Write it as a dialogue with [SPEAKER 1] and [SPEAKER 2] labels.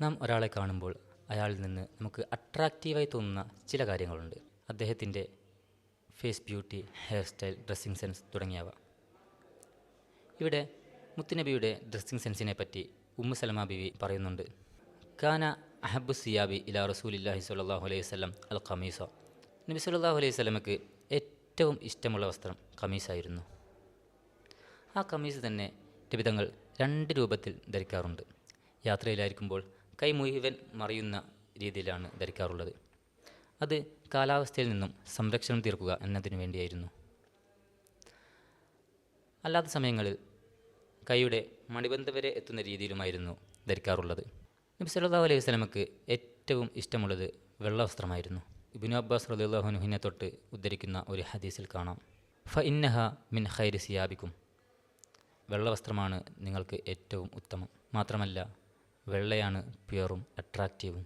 [SPEAKER 1] നാം ഒരാളെ കാണുമ്പോൾ അയാളിൽ നിന്ന് നമുക്ക് അട്രാക്റ്റീവായി തോന്നുന്ന ചില കാര്യങ്ങളുണ്ട്. അദ്ദേഹത്തിൻ്റെ face beauty, hairstyle, dressing sense തുടങ്ങിയവ. ഇവിടെ മുത്തുനബിയുടെ ഡ്രസ്സിങ് സെൻസിനെ പറ്റി ഉമ്മു സലമ ബിവി പറയുന്നുണ്ട്. കാന അഹബു സിയാബി ഇലാ റസൂലില്ലാഹി സ്വല്ലല്ലാഹു അലൈഹി വസല്ലം അൽ ഖമീസ. നബി സല്ലല്ലാഹു അലൈഹി വസല്ലമക്ക് ഏറ്റവും ഇഷ്ടമുള്ള വസ്ത്രം ഖമീസായിരുന്നു. ആ ഖമീസ് തന്നെ നബിതങ്ങൾ 2 രൂപത്തിൽ ധരിക്കാറുണ്ട്. യാത്രയിലായിരിക്കുമ്പോൾ കൈ മുഴുവൻ മറിയുന്ന രീതിയിലാണ് ധരിക്കാറുള്ളത്. അത് കാലാവസ്ഥയിൽ നിന്നും സംരക്ഷണം തീർക്കുക എന്നതിനു വേണ്ടിയായിരുന്നു. അല്ലാത്ത സമയങ്ങളിൽ കൈയുടെ മണിബന്ധം വരെ എത്തുന്ന രീതിയിലുമായിരുന്നു ധരിക്കാറുള്ളത്. നബി സല്ലല്ലാഹു അലൈഹി വസല്ലമക്ക് ഏറ്റവും ഇഷ്ടമുള്ളത് വെള്ള വസ്ത്രമായിരുന്നു. ഇബ്നു അബ്ബാസ് റളിയല്ലാഹു അൻഹുവിനെ തൊട്ട് ഉദ്ധരിക്കുന്ന ഒരു ഹദീസിൽ കാണാം, ഫ ഇന്നഹ മിൻ ഖൈരി സിയാബിക്കും. വെള്ള വസ്ത്രമാണ് നിങ്ങൾക്ക് ഏറ്റവും ഉത്തമം. മാത്രമല്ല വെള്ളയാണ് പ്യുവറും അട്രാക്റ്റീവും.